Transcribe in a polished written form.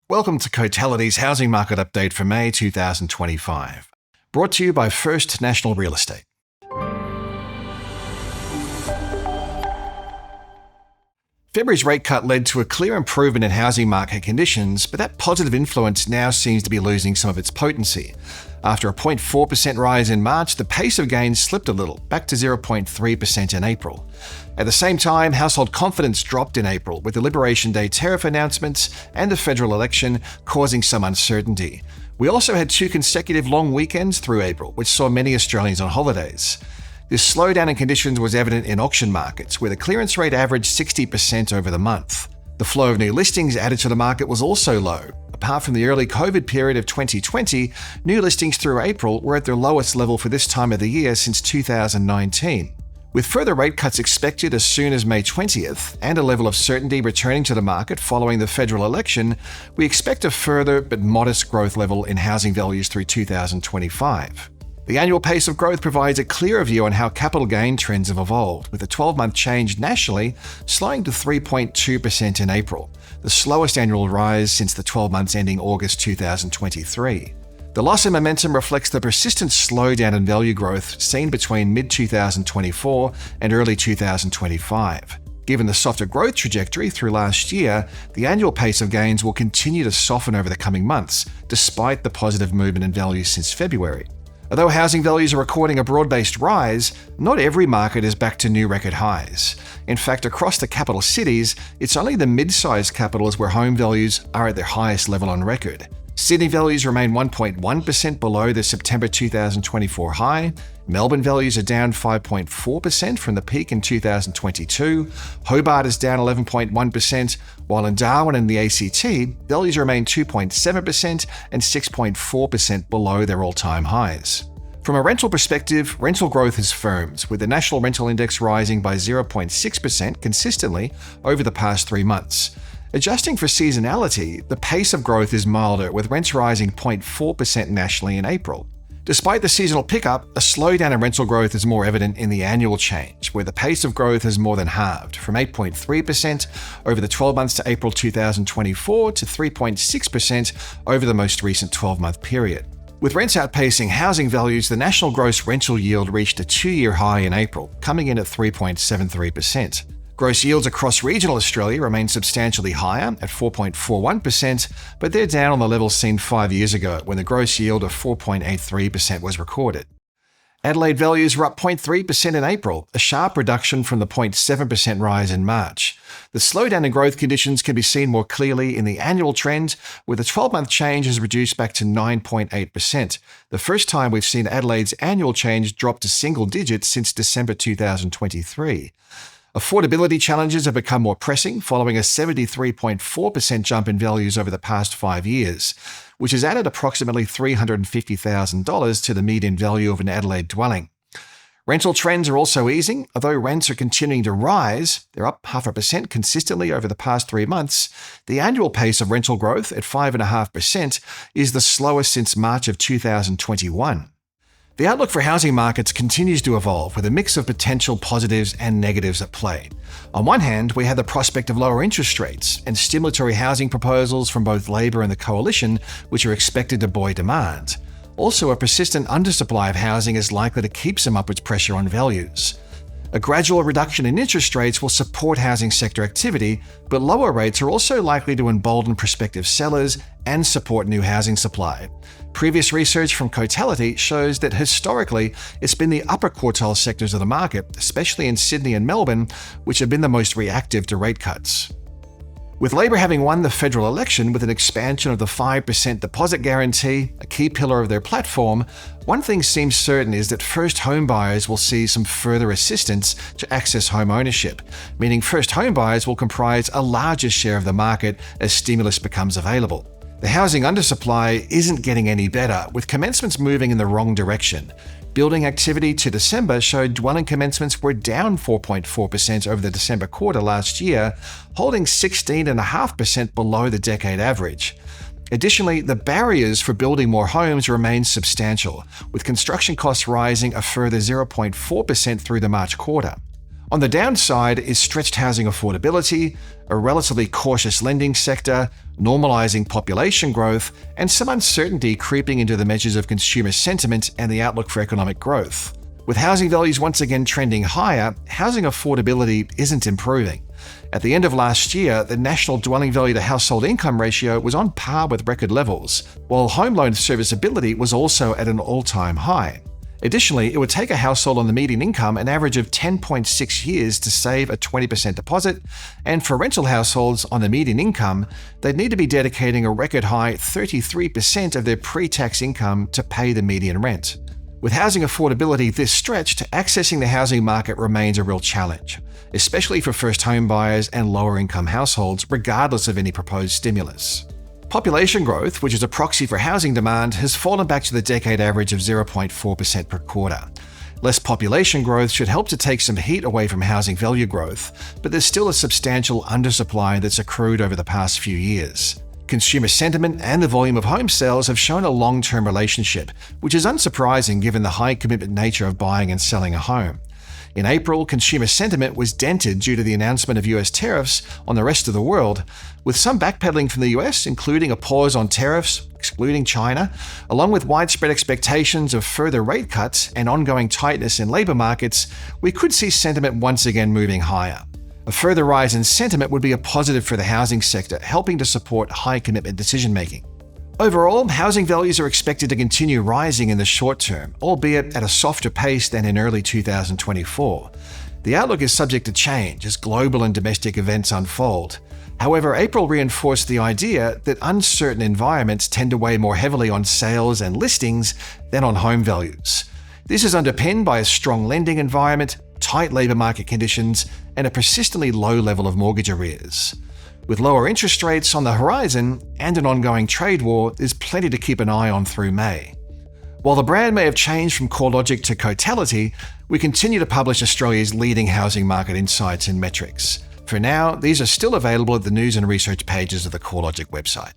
Welcome to Cotality's Housing Market Update for May 2025. Brought to you by First National Real Estate. February's rate cut led to a clear improvement in housing market conditions, but that positive influence now seems to be losing some of its potency. After a 0.4% rise in March, the pace of gains slipped a little, back to 0.3% in April. At the same time, household confidence dropped in April, with the Liberation Day tariff announcements and the federal election causing some uncertainty. We also had 2 consecutive long weekends through April, which saw many Australians on holidays. This slowdown in conditions was evident in auction markets, where the clearance rate averaged 60% over the month. The flow of new listings added to the market was also low. Apart from the early COVID period of 2020, new listings through April were at their lowest level for this time of the year since 2019. With further rate cuts expected as soon as May 20th and a level of certainty returning to the market following the federal election, we expect a further but modest growth level in housing values through 2025. The annual pace of growth provides a clearer view on how capital gain trends have evolved, with the 12-month change nationally slowing to 3.2% in April, the slowest annual rise since the 12 months ending August 2023. The loss in momentum reflects the persistent slowdown in value growth seen between mid-2024 and early 2025. Given the softer growth trajectory through last year, the annual pace of gains will continue to soften over the coming months, despite the positive movement in values since February. Although housing values are recording a broad-based rise, not every market is back to new record highs. In fact, across the capital cities, it's only the mid-sized capitals where home values are at their highest level on record. Sydney values remain 1.1% below the September 2024 high. Melbourne values are down 5.4% from the peak in 2022. Hobart is down 11.1%, while in Darwin and the ACT, values remain 2.7% and 6.4% below their all-time highs. From a rental perspective, rental growth has firmed, with the National Rental Index rising by 0.6% consistently over the past 3 months. Adjusting for seasonality, the pace of growth is milder, with rents rising 0.4% nationally in April. Despite the seasonal pickup, a slowdown in rental growth is more evident in the annual change, where the pace of growth has more than halved, from 8.3% over the 12 months to April 2024 to 3.6% over the most recent 12-month period. With rents outpacing housing values, the national gross rental yield reached a 2-year high in April, coming in at 3.73%. Gross yields across regional Australia remain substantially higher at 4.41%, but they're down on the levels seen 5 years ago when the gross yield of 4.83% was recorded. Adelaide values were up 0.3% in April, a sharp reduction from the 0.7% rise in March. The slowdown in growth conditions can be seen more clearly in the annual trend, where the 12-month change has reduced back to 9.8%, the first time we've seen Adelaide's annual change drop to single digits since December 2023. Affordability challenges have become more pressing following a 73.4% jump in values over the past 5 years, which has added approximately $350,000 to the median value of an Adelaide dwelling. Rental trends are also easing. Although rents are continuing to rise, they're up 0.5% consistently over the past 3 months. The annual pace of rental growth at 5.5% is the slowest since March of 2021. The outlook for housing markets continues to evolve, with a mix of potential positives and negatives at play. On one hand, we have the prospect of lower interest rates and stimulatory housing proposals from both Labor and the Coalition, which are expected to buoy demand. Also, a persistent undersupply of housing is likely to keep some upwards pressure on values. A gradual reduction in interest rates will support housing sector activity, but lower rates are also likely to embolden prospective sellers and support new housing supply. Previous research from Cotality shows that historically, it's been the upper quartile sectors of the market, especially in Sydney and Melbourne, which have been the most reactive to rate cuts. With Labor having won the federal election with an expansion of the 5% deposit guarantee, a key pillar of their platform, one thing seems certain is that first home buyers will see some further assistance to access home ownership, meaning first home buyers will comprise a larger share of the market as stimulus becomes available. The housing undersupply isn't getting any better, with commencements moving in the wrong direction. Building activity to December showed dwelling commencements were down 4.4% over the December quarter last year, holding 16.5% below the decade average. Additionally, the barriers for building more homes remain substantial, with construction costs rising a further 0.4% through the March quarter. On the downside is stretched housing affordability, a relatively cautious lending sector, normalizing population growth, and some uncertainty creeping into the measures of consumer sentiment and the outlook for economic growth. With housing values once again trending higher, housing affordability isn't improving. At the end of last year, the national dwelling value to household income ratio was on par with record levels, while home loan serviceability was also at an all-time high. Additionally, it would take a household on the median income an average of 10.6 years to save a 20% deposit, and for rental households on the median income, they'd need to be dedicating a record high 33% of their pre-tax income to pay the median rent. With housing affordability this stretched, accessing the housing market remains a real challenge, especially for first home buyers and lower-income households, regardless of any proposed stimulus. Population growth, which is a proxy for housing demand, has fallen back to the decade average of 0.4% per quarter. Less population growth should help to take some heat away from housing value growth, but there's still a substantial undersupply that's accrued over the past few years. Consumer sentiment and the volume of home sales have shown a long-term relationship, which is unsurprising given the high commitment nature of buying and selling a home. In April, consumer sentiment was dented due to the announcement of US tariffs on the rest of the world, with some backpedaling from the US, including a pause on tariffs, excluding China, along with widespread expectations of further rate cuts and ongoing tightness in labor markets. We could see sentiment once again moving higher. A further rise in sentiment would be a positive for the housing sector, helping to support high-commitment decision-making. Overall, housing values are expected to continue rising in the short term, albeit at a softer pace than in early 2024. The outlook is subject to change as global and domestic events unfold. However, April reinforced the idea that uncertain environments tend to weigh more heavily on sales and listings than on home values. This is underpinned by a strong lending environment, tight labor market conditions, and a persistently low level of mortgage arrears. With lower interest rates on the horizon and an ongoing trade war, there's plenty to keep an eye on through May. While the brand may have changed from CoreLogic to Cotality, we continue to publish Australia's leading housing market insights and metrics. For now, these are still available at the news and research pages of the CoreLogic website.